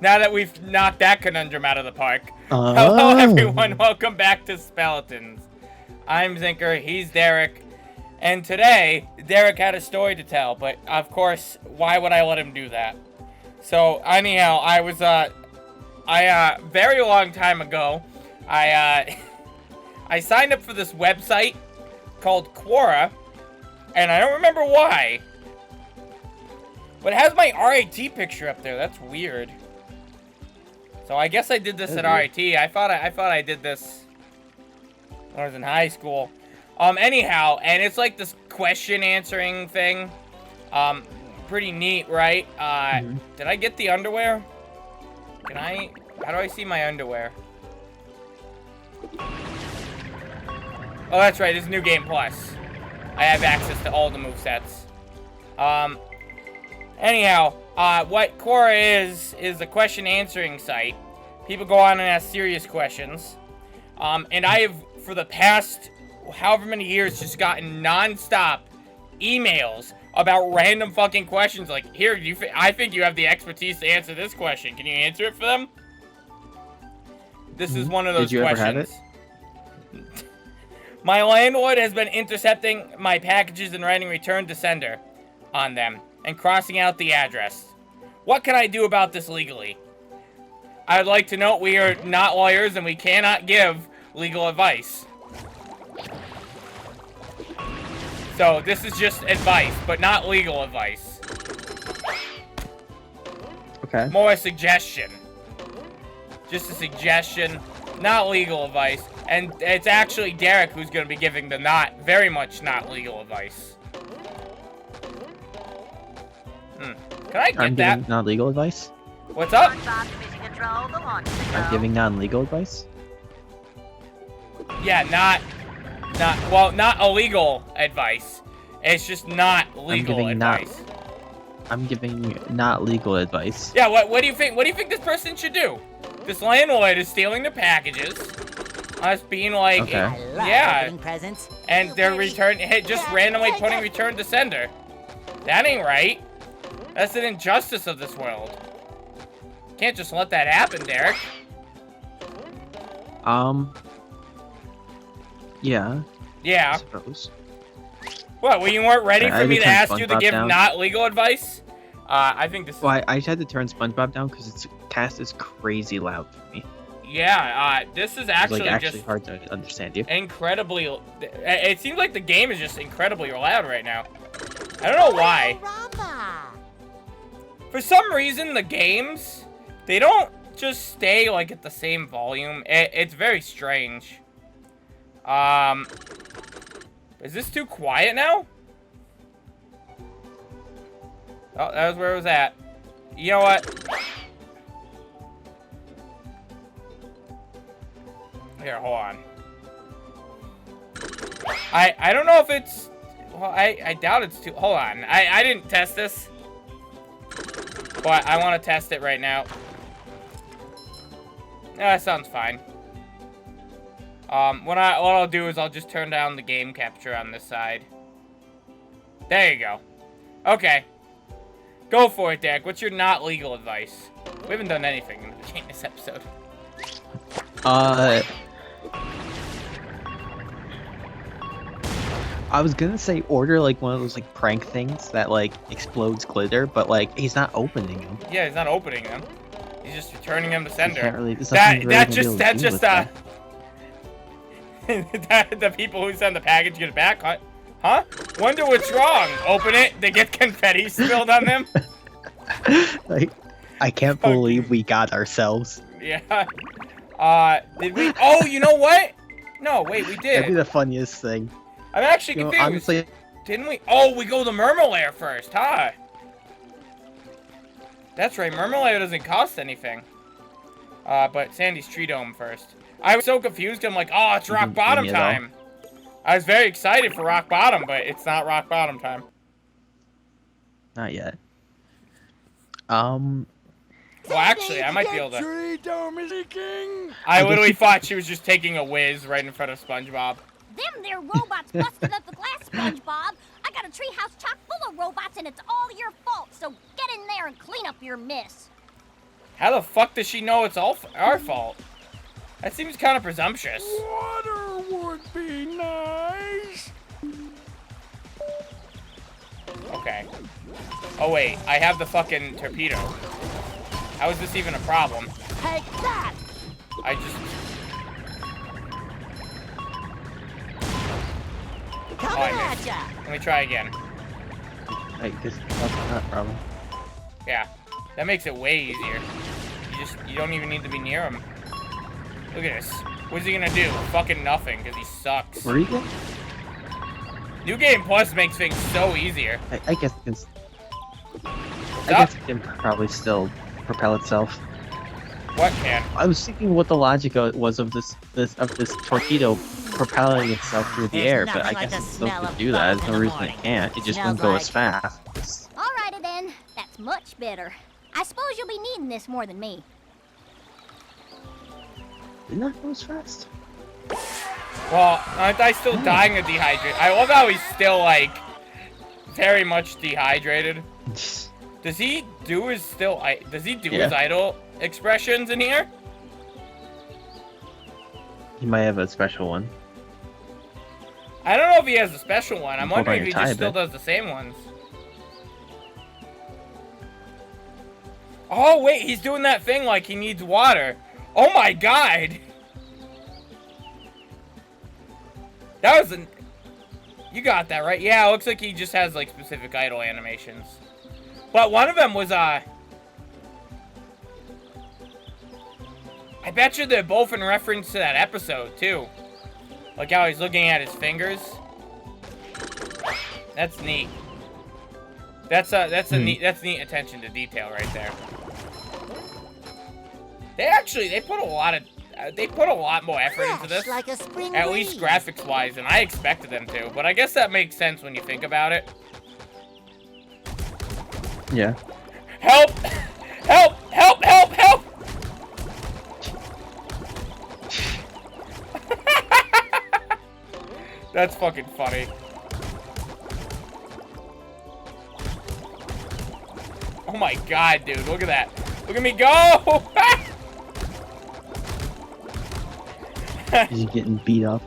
Now that we've knocked that conundrum out of the park. Hello everyone, welcome back to Speletons. I'm Zinker, he's Derek, and today, Derek had a story to tell, but of course, why would I let him do that? So, anyhow, very long time ago, I signed up for this website called Quora, and I don't remember why. But it has my RIT picture up there, that's weird. So I guess I did this at RIT. I thought I did this when I was in high school. Anyhow, and it's like this question answering thing. Pretty neat, right? Did I get the underwear? How do I see my underwear? Oh, that's right, it's New Game Plus. I have access to all the movesets. Anyhow, what Quora is a question answering site. People go on and ask serious questions. And I have, for the past however many years, just gotten non-stop emails about random fucking questions. Like, here, I think you have the expertise to answer this question. Can you answer it for them? This is one of those questions. Did you ever have it? My landlord has been intercepting my packages and writing return to sender on them and crossing out the address. What can I do about this legally? I would like to note we are not lawyers and we cannot give legal advice. So this is just advice, but not legal advice. Okay. More a suggestion. Just a suggestion, not legal advice. And it's actually Derek who's going to be giving the very much not legal advice. Can I get that? Giving non-legal advice? What's up? I'm giving non-legal advice? Yeah, not illegal advice. It's just not legal advice. I'm giving not legal advice. Yeah, what do you think? What do you think this person should do? This landlord is stealing the packages. Us being like, okay. Yeah, and they're just randomly putting return to sender. That ain't right. That's an injustice of this world. Can't just let that happen, Derek. Yeah. Yeah. I suppose. What, well, you weren't ready for me to ask you to SpongeBob give down. not legal advice? I think this is... Well, I had to turn Spongebob down because Kast is crazy loud for me. Yeah, this is actually, It's like actually just hard to understand you. incredibly... It seems like the game is just incredibly loud right now. I don't know why. For some reason, the games, they don't just stay, like, at the same volume. It's very strange. Is this too quiet now? Oh, that was where it was at. You know what? Here, hold on. I don't know if it's... Well, I doubt it's too... Hold on. I didn't test this. But I want to test it right now. Yeah, that sounds fine. What I'll do is I'll just turn down the game capture on this side. There you go. Okay. Go for it, Derek. What's your not legal advice? We haven't done anything in the game this episode. I was gonna say order like one of those like prank things that like explodes glitter, but like he's not opening them. Yeah, he's not opening them. He's just returning them to sender. The people who send the package get it back, huh? Wonder what's wrong. Open it, they get confetti spilled on them. Like, I can't believe we got ourselves. Yeah. Did we? Oh, you know what? No, wait, we did. That'd be the funniest thing. I'm actually confused. Honestly, didn't we? Oh, we go to Murmelair first, huh? That's right, Murmelair doesn't cost anything. But Sandy's Tree Dome first. I was so confused, I'm like, oh, it's Rock Bottom time. I was very excited for Rock Bottom, but it's not Rock Bottom time. not yet. Well, actually, I might be able to... I literally thought she was just taking a whiz right in front of SpongeBob. Them there robots busted up the glass, SpongeBob. I got a treehouse chock full of robots, and it's all your fault. So get in there and clean up your mess. How the fuck does she know it's all our fault? That seems kind of presumptuous. Water would be nice. Okay. Oh wait, I have the fucking torpedo. How is this even a problem? Take that! I just... Coming I at missed. ya! Let me try again. I guess that's not a problem. Yeah, that makes it way easier. You don't even need to be near him. Look at this. What's he gonna do? Fucking nothing, because he sucks. Where are you going? New Game Plus makes things so easier. I guess it can probably still propel itself. What can? I was thinking what the logic was of this torpedo propelling itself through the There's air, but I nothing like guess the it still smell could of do that. fun There's in no the reason it morning. can't. It just Smells wouldn't go like- as fast. Alrighty then. That's much better. I suppose you'll be needing this more than me. Didn't that go as fast? Well, aren't I still dying of dehydration? I love how he's still, like, very much dehydrated. Does he do his his idle expressions in here? He might have a special one. I don't know if he has a special one. I'm Hold on wondering if he your just tie, still bit. does the same ones. Oh, wait, he's doing that thing like he needs water. Oh my god! That was an... You got that, right? Yeah, it looks like he just has, like, specific idle animations. But one of them was, I bet you they're both in reference to that episode, too. Like how he's looking at his fingers. That's neat. That's neat attention to detail right there. They put a lot more effort into this. Like a spring At least breeze. graphics wise, than I expected them to. But I guess that makes sense when you think about it. Yeah. Help! Help! Help! Help! Help! That's fucking funny. Oh my god, dude, look at that. Look at me go! He's getting beat up.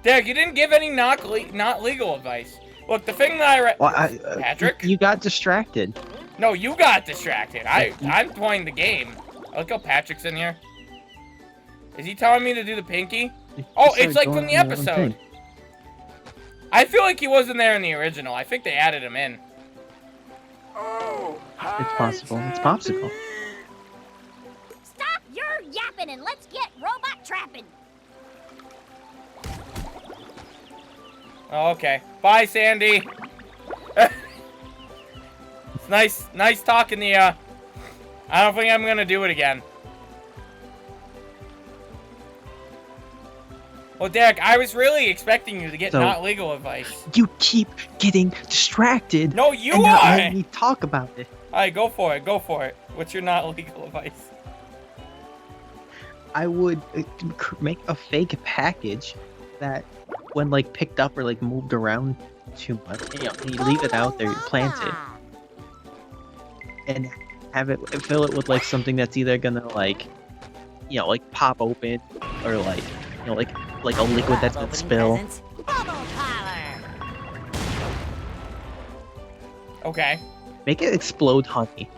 Derek, you didn't give any not legal advice. Look, the thing that I read... Well, Patrick? You got distracted. No, you got distracted. I'm playing the game. Look how Patrick's in here. Is he telling me to do the pinky? Oh, it's like from the episode. I feel like he wasn't there in the original. I think they added him in. Oh, It's possible. It's popsicle. Stop your yapping and let's get robot trapping. Oh, okay. Bye, Sandy. It's nice talking to you. I don't think I'm gonna do it again. Well, Derek, I was really expecting you to get So- not legal advice. You keep getting distracted. No, you and not are! letting me talk about it. Alright, go for it. Go for it. What's your not legal advice? I would make a fake package that, when like picked up or like moved around too much, you leave it out there, you plant it, and have it fill it with like something that's either gonna like, like pop open or like, like a liquid that's gonna spill. Bubble power. Okay. Make it explode honey,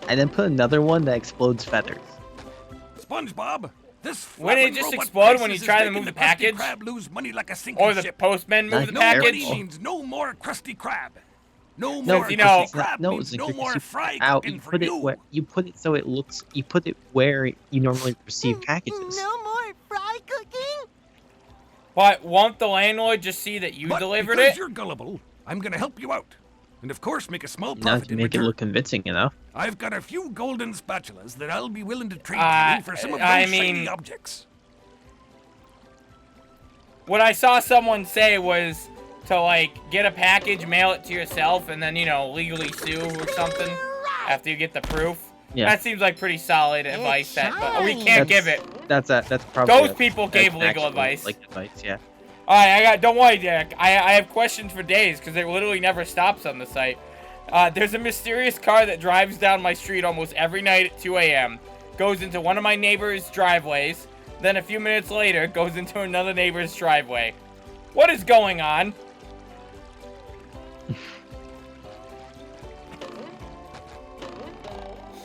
and then put another one that explodes feathers. SpongeBob, this Wouldn't it flapping just robot explode when crisis you try to is move making the Krusty package? Krab lose money like a sinking Or the ship. postman move the No No package? money means no more Krusty Krab. No No, more you Krusty know- Krab no, means no Zinker, more you fry out. cooking You for put it you. where you put it so it looks. You put it where you normally receive packages. No more fry cooking? But won't the landlord just see that you But delivered because it? you're gullible, I'm gonna help you out. And of course make a small Not profit to in make it return. look convincing enough. I've got a few golden spatulas that I'll be willing to trade Uh, you for some of those I shiny mean- objects. What I saw someone say was to, like, get a package, mail it to yourself, and then, legally sue or something after you get the proof. Yeah. That seems like pretty solid advice, but we shiny. can't give it. That's probably. Those people gave legal actual, advice. Like advice, yeah. Alright, don't worry, Derek. I have questions for days, because it literally never stops on the site. There's a mysterious car that drives down my street almost every night at 2 a.m. Goes into one of my neighbor's driveways. Then a few minutes later, goes into another neighbor's driveway. What is going on?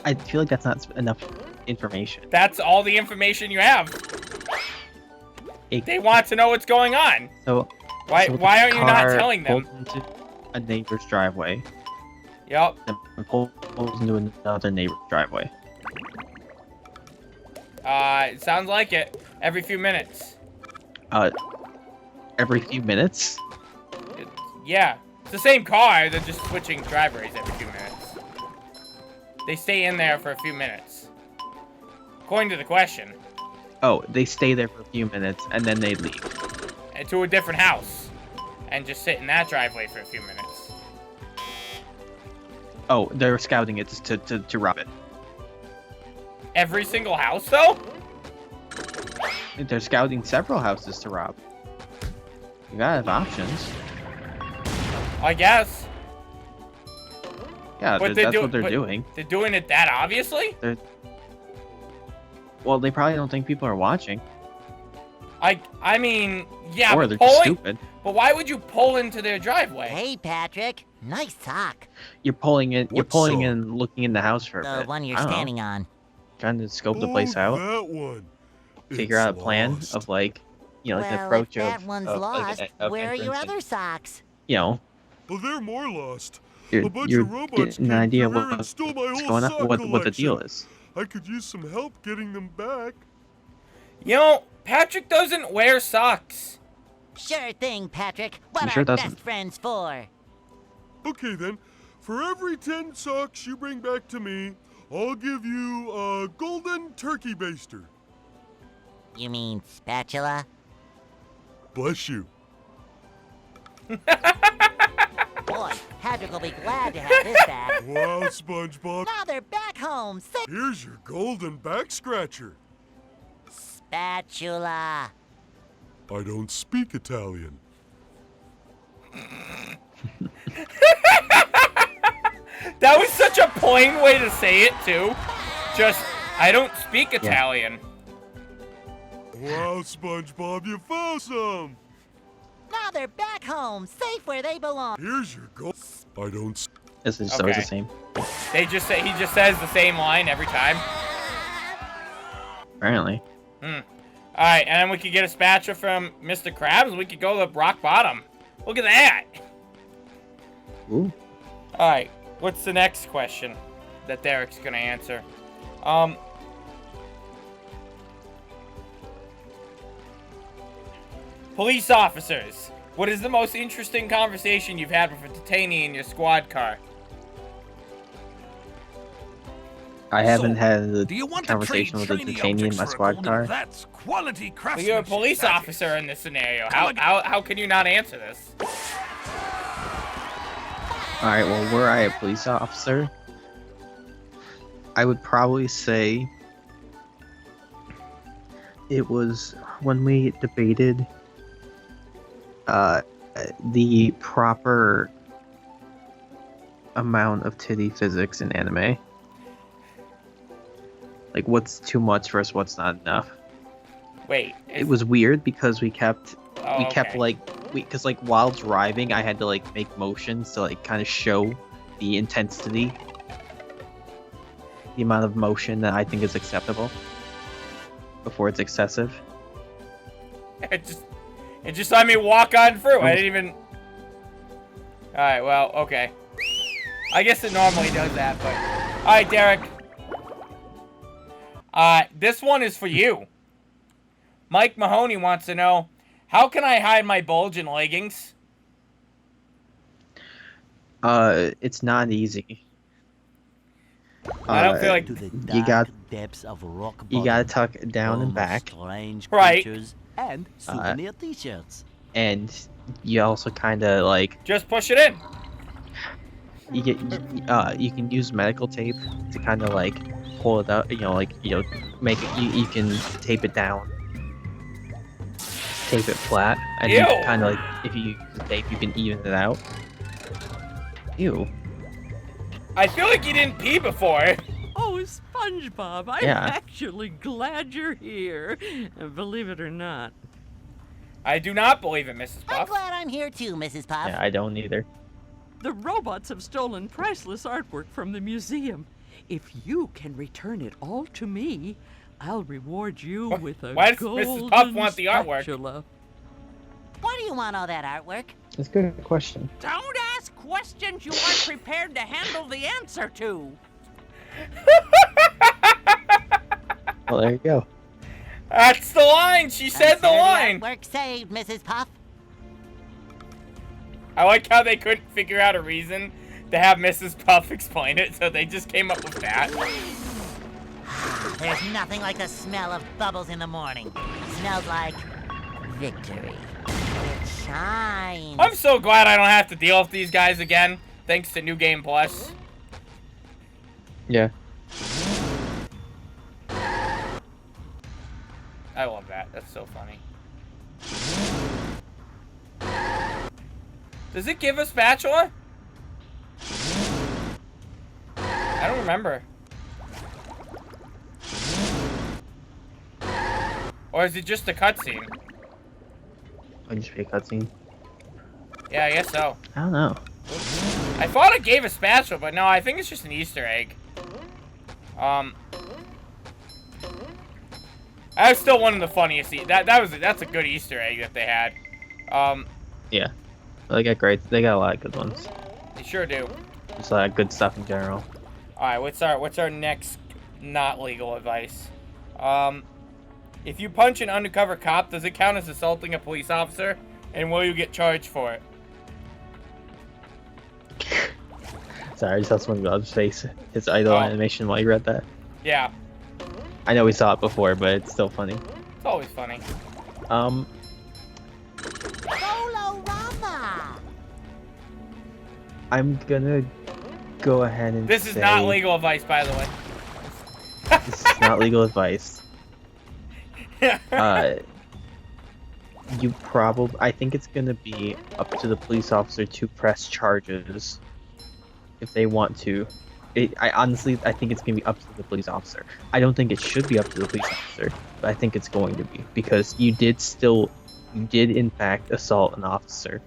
I feel like that's not enough information. That's all the information you have. They want to know what's going on. So Why the aren't you not car telling them? pulls into a neighbor's driveway, Yup. then pulls into another neighbor's driveway. It sounds like it. Every few minutes. Every few minutes? Yeah. It's the same car, they're just switching driveways every few minutes. They stay in there for a few minutes. According to the question. Oh, they stay there for a few minutes and then they leave. And to a different house. And just sit in that driveway for a few minutes. Oh, they're scouting it to rob it. Every single house, though? They're scouting several houses to rob. You gotta have options. I guess. Yeah, But that's what they're doing. They're doing it that obviously? Well, they probably don't think people are watching. I mean, yeah, Or but they're pulling, just stupid. But why would you pull into their driveway? Hey, Patrick. Nice sock. You're pulling in. You're What pulling song? in, looking in the house for a The bit. one you're I don't know, standing on. trying to scope the place out, That one. figure It's out a plan lost. of like, you know, like an Well, approach if that of. one's of, like, lost, of where are your entrance and, other socks? You know, Well, they're more lost. you're, A bunch you're of robots getting an came idea through of here and stole my what's whole going on, sock what the deal collection. is. I could use some help getting them back. You know, Patrick doesn't wear socks. Sure thing, Patrick. What He are sure doesn't. best friends for? Okay then, for every 10 socks you bring back to me, I'll give you a golden turkey baster. You mean spatula? Bless you. Boy, Patrick will be glad to have this back. Wow, SpongeBob. Now they're back home. Say Here's your golden back scratcher. spatula. I don't speak Italian. That was such a plain way to say it, too. Just, I don't speak Italian. Wow, SpongeBob, you found some. Now they're back home, safe where they belong. Here's your gold. I don't. This is always Okay. the same. They just say he just says the same line every time. Apparently. Alright, and then we could get a spatula from Mr. Krabs. We could go to rock bottom. Look at that. Ooh. Alright, what's the next question that Derek's gonna answer? Police officers, what is the most interesting conversation you've had with a detainee in your squad car? I haven't So, had a Do you want conversation to with a trade detainee in my squad car. That's quality Well, craftsmanship. you're a police that officer is. in this scenario. Come How can you not answer this? Alright, well, were I a police officer, I would probably say it was when we debated the proper amount of titty physics in anime. Like, what's too much versus what's not enough. Wait. It was weird because we kept okay. like because like while driving I had to like make motions to like kind of show the intensity, the amount of motion that I think is acceptable before it's excessive. It just let me walk on through. I didn't even. Alright, well, okay. I guess it normally does that, but. Alright, Derek. This one is for you. Mike Mahoney wants to know, how can I hide my bulge in leggings? It's not easy. I don't feel like. To the you got- dark depths of rock You bottom, gotta tuck it down and home of back, strange Right. creatures and souvenir t-shirts. and you also kind of like Just push it in. you get you can use medical tape to kind of like pull it up, make it, you can tape it down, tape it flat, and you Ew. kind of like, if you use the tape you can even it out. Ew. I feel like you didn't pee before. Oh, SpongeBob, I'm Yeah. actually glad you're here. Believe it or not. I do not believe it, Mrs. I'm Puff. glad I'm here too, Mrs. Puff. Yeah, I don't either. The robots have stolen priceless artwork from the museum. If you can return it all to me, I'll reward you with a Why does golden Mrs. Puff want the artwork? spatula. Why do you want all that artwork? That's a good question. Don't ask questions you aren't prepared to handle the answer to. Well, there you go. That's the line. She said the Consider line. artwork saved, Mrs. Puff. I like how they couldn't figure out a reason to have Mrs. Puff explain it, so they just came up with that. There's nothing like the smell of bubbles in the morning. Smells like victory. It shines. I'm so glad I don't have to deal with these guys again, thanks to New Game Plus. Yeah. I love that. That's so funny. Does it give a spatula? I don't remember. Or is it just a cutscene? I just be a cutscene. Yeah, I guess so. I don't know. I thought it gave a spatula, but no, I think it's just an Easter egg. That's still one of the funniest. That's a good Easter egg that they had. Yeah. They got great. They got a lot of good ones. They sure do. Just a lot of good stuff in general. All right, what's our next not legal advice? If you punch an undercover cop, does it count as assaulting a police officer? And will you get charged for it? Sorry, I just saw SpongeBob's face. His idle animation while you read that. Yeah, I know we saw it before, but it's still funny. it's always funny. Bolorama! I'm gonna go ahead and This is say not legal advice, by the way. This is not legal advice. I think it's gonna be up to the police officer to press charges if they want to. I think it's gonna be up to the police officer. I don't think it should be up to the police officer, but I think it's going to be because you did in fact assault an officer,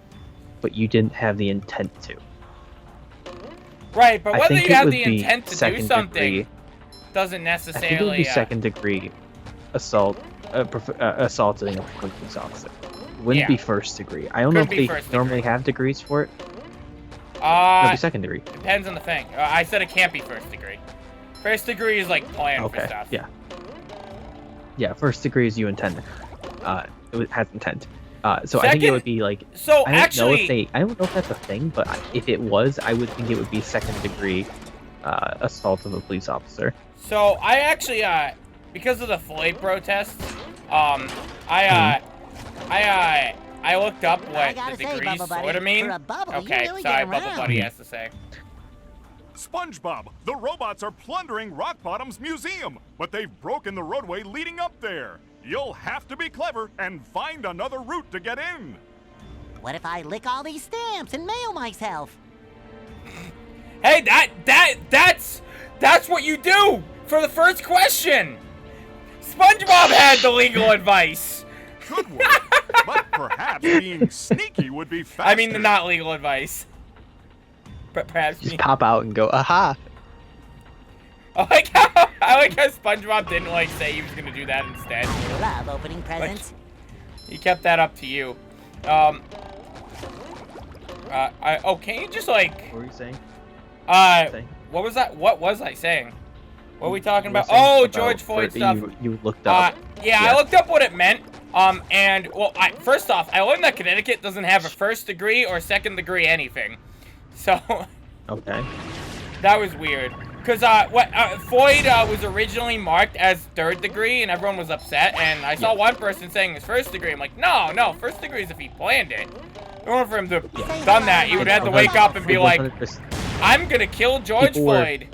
but you didn't have the intent to. Right, but I whether think you it have would the be intent to do second something degree. doesn't I think it would necessarily. be second degree assault, assaulting a police officer. Wouldn't Yeah. be first degree. I don't know if Could be they first normally have degrees for it. It'll be second degree. Depends on the thing. I said it can't be first degree. First degree is like planned for Okay. stuff. Yeah. Yeah. First degree is you intend. It has intent. So I think it Second- would be like. So I don't know actually, if they. I don't know if that's a thing, but if it was, I would think it would be second degree assault of a police officer. so I actually because of the Floyd protests, I looked up I what gotta the say, degrees Bubble Buddy, sort of mean. for a bubble, Okay, you really sorry, get Bubble around. Buddy has to say. SpongeBob, the robots are plundering Rock Bottom's museum, but they've broken the roadway leading up there. You'll have to be clever and find another route to get in. What if I lick all these stamps and mail myself? Hey, that's what you do for the first question. SpongeBob had the legal advice. Good work, but perhaps being sneaky would be faster. I mean, the not legal advice. But perhaps Just me. pop out and go, aha! I like how SpongeBob didn't like say he was gonna do that instead. I love opening presents. He kept that up to you. Can you just like, What were you saying? what was that? What was I saying? What are we talking You were about? saying Oh, about George Floyd stuff. You looked up. Yeah, I looked up what it meant. And well, first off, I learned that Connecticut doesn't have a first degree or second degree anything. So Okay. that was weird. Cause Floyd was originally marked as third degree, and everyone was upset. And I saw one person saying it's first degree. I'm like, no, first degree is if he planned it. In order for him to have done that, he would have to wake up and be like, 100%. I'm gonna kill George People were- Floyd.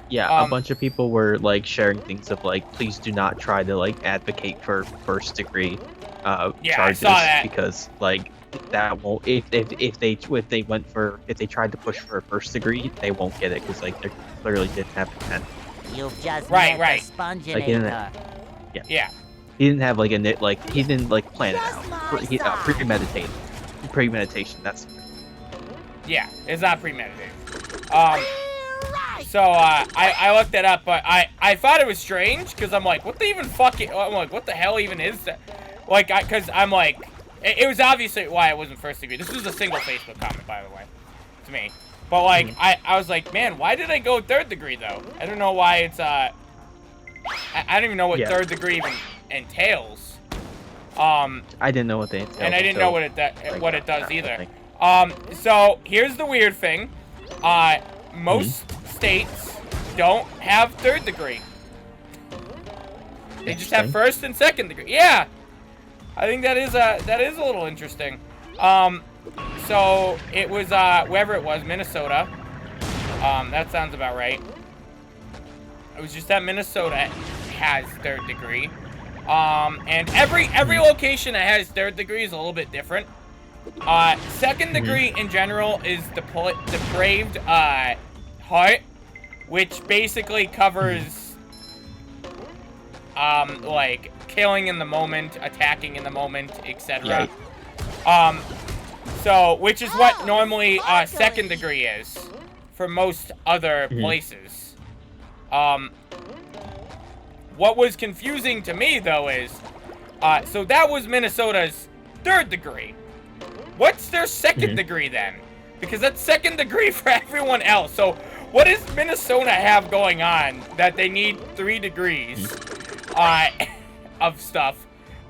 Yeah, a bunch of people were like sharing things of like, please do not try to like advocate for first degree Yeah, I charges saw that. because like that won't. If they tried to push for a first degree, they won't get it because like they clearly didn't have intent. You've just Right, met right. the Sponginator. Like, Yeah. He didn't have like he didn't like plan it out. Premeditation. That's Yeah, it's not premeditated. So, I looked it up, but I thought it was strange, because I'm like, what the hell even is that? Like, because I'm like, it was obviously why it wasn't first degree. This was a single Facebook comment, by the way, to me. But, like, I was like, man, why did I go third degree, though? I don't know why it's, I don't even know what third degree even entails. I didn't know what they entailed. And I didn't know what it does either. So, here's the weird thing. Most states don't have third degree. They just have first and second degree. Yeah, I think that is a little interesting. So it was wherever it was, Minnesota. That sounds about right. It was just that Minnesota has third degree. And every location that has third degree is a little bit different. Second degree in general is depraved heart, which basically covers like killing in the moment, attacking in the moment, etc. So which is what normally second degree is for most other places. What was confusing to me though is so that was Minnesota's third degree. What's their second degree then? Because that's second degree for everyone else. So what does Minnesota have going on that they need 3 degrees of stuff,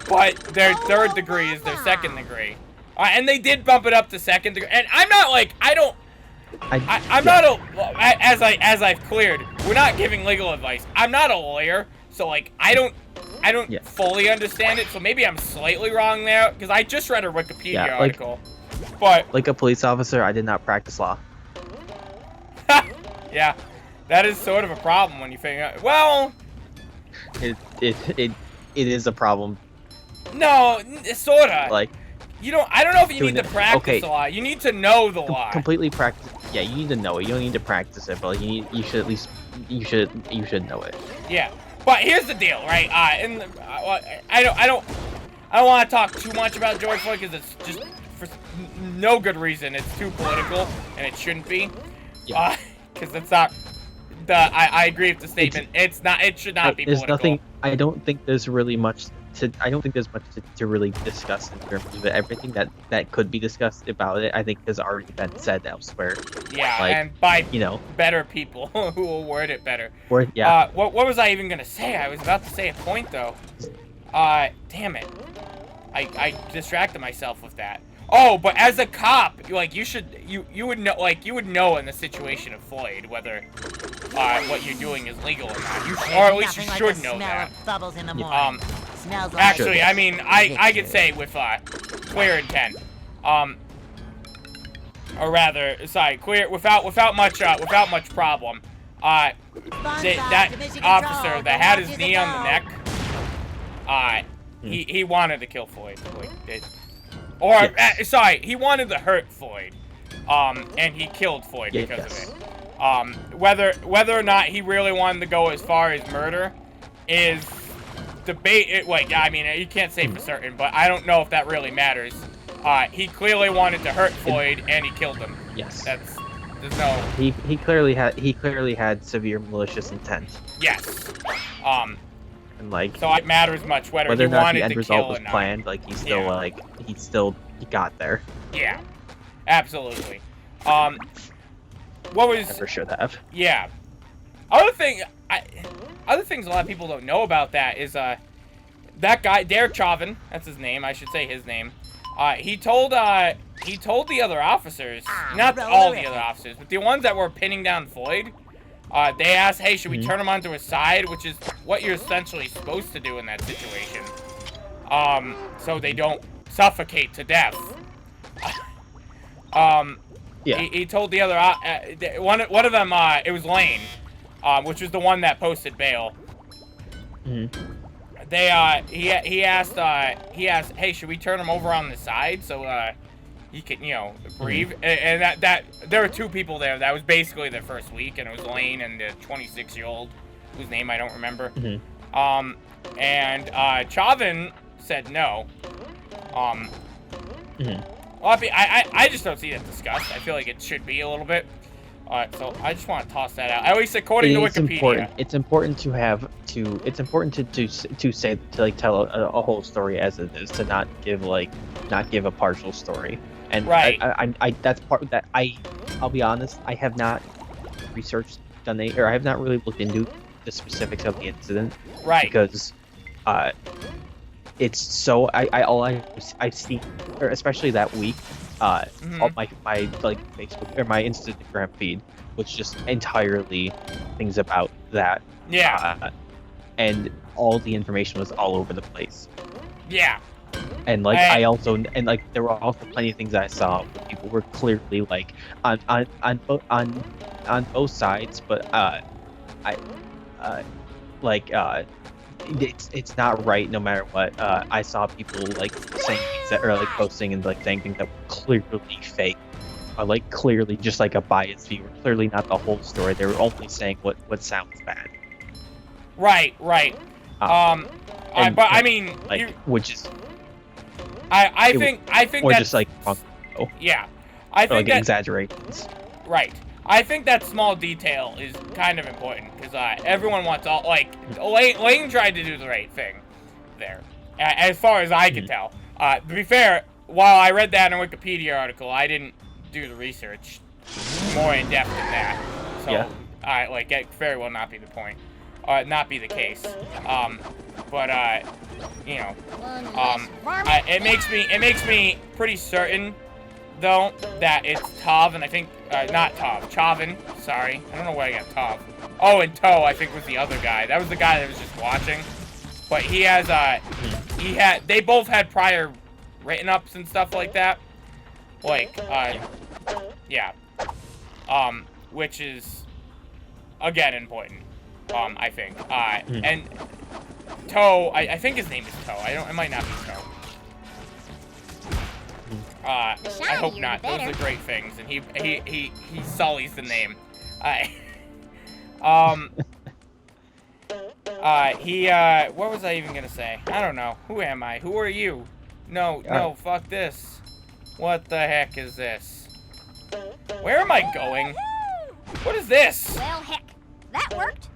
but their third degree is their second degree? And they did bump it up to second degree. And I'm not like, as I've cleared, we're not giving legal advice. I'm not a lawyer, so like I don't fully understand it, so maybe I'm slightly wrong there, because I just read a Wikipedia article. But like a police officer, I did not practice law. yeah, that is sort of a problem when you figure out. Well, it is a problem. No, sorta. Like I don't know if you need to practice a law. You need to know the law. Completely practice. Yeah, you need to know it. You don't need to practice it, but you should at least you should know it. Yeah. But here's the deal, right? I don't want to talk too much about George Floyd because it's just for no good reason. It's too political, and it shouldn't be. Yeah. Because it's not. I agree with the statement. It should not be political. Nothing. I don't think there's really much to. I don't think there's much to really discuss in terms of it. Everything that could be discussed about it, I think, has already been said elsewhere. Yeah, and by better people who will word it better. Yeah. What was I even gonna say? I was about to say a point though. Damn it. I distracted myself with that. Oh, but as a cop, like you would know, like you would know in the situation of Floyd whether what you're doing is legal or not. Or at least you should know that. Bubbles in the morning. Smells like actually, I mean, I could say with clear intent, or rather, sorry, clear without much problem. That officer that had his knee on the neck, he wanted to kill Floyd. He wanted to hurt Floyd, and he killed Floyd because of it. Whether or not he really wanted to go as far as murder is debate. I mean, you can't say for certain, but I don't know if that really matters. He clearly wanted to hurt Floyd, and he killed him. Yes. There's no. He clearly had severe malicious intent. Yes. And like. So it matters much whether or he not wanted the end to result kill was or not. planned. Like he got there. Yeah. Absolutely. What was? Never should have. Yeah. Other things a lot of people don't know about that is that guy Derek Chauvin, that's his name. I should say his name. He told the other officers, not all the other officers, but the ones that were pinning down Floyd. They asked, "Hey, should we turn him onto his side?" Which is what you're essentially supposed to do in that situation. So they don't suffocate to death. Yeah. He told the other one of them. It was Lane, which was the one that posted bail. They he asked, "Hey, should we turn him over on the side so he can, breathe. And that there were 2 people there. That was basically their first week, and it was Lane and the 26-year-old, whose name I don't remember. And Chavin said no. Well, I just don't see that discussed. I feel like it should be a little bit. So I just want to toss that out. At least according to Wikipedia. It's important to have to. It's important to say to like tell a whole story as it is, to not give a partial story. And right. I that's part that I'll be honest. I have not researched or I have not really looked into the specifics of the incident. Right. Because it's so all I see, or especially that week. All my like Facebook or my Instagram feed was just entirely things about that. Yeah. And all the information was all over the place. Yeah. And like there were also plenty of things I saw where people were clearly like on both sides, but it's not right no matter what. I saw people like saying things that, or like posting and like saying things that were clearly fake, or like clearly just like a biased view, or clearly not the whole story. They were only saying what sounds bad. Right. But I mean, which is I think or that's just like yeah, I think that exaggerations. Right. I think that small detail is kind of important because everyone wants all Lane tried to do the right thing there, as far as I can tell. To be fair, while I read that in a Wikipedia article, I didn't do the research more in depth than that. So it very well not be the point, not be the case. It makes me pretty certain though that it's Tav, and I think not Tav, Chavin. Sorry, I don't know where I got Tav. Oh, and Toe, I think was the other guy. That was the guy that was just watching. But he has they both had prior written ups and stuff like that. Which is again important. I think. And Toe, I think his name is Toe. It might not be Toe. I hope not. Those are great things, and he sullies the name. What was I even gonna say? I don't know. Who am I? Who are you? No, fuck this. What the heck is this? Where am I going? What is this? Well, heck, that worked.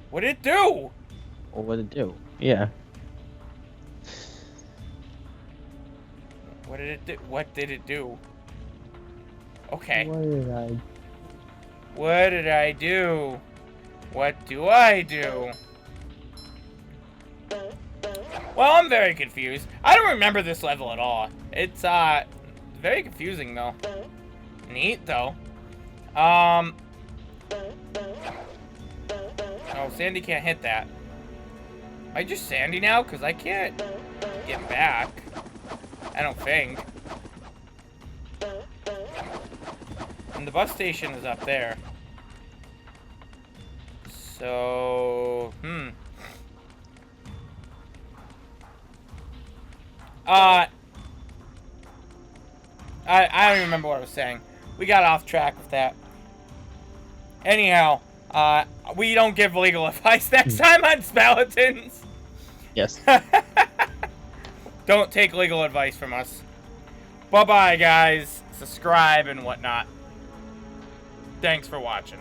What did it do? Well, what did it do? Yeah. What did it do? What did it do? Okay. What did I do? What do I do? Well, I'm very confused. I don't remember this level at all. It's, very confusing, though. Neat, though. Oh, Sandy can't hit that. Am I just Sandy now? Because I can't get back. I don't think. And the bus station is up there. So, I don't remember what I was saying. We got off track with that. Anyhow, we don't give legal advice next time on Speletons. Yes. Don't take legal advice from us. Bye-bye, guys. Subscribe and whatnot. Thanks for watching.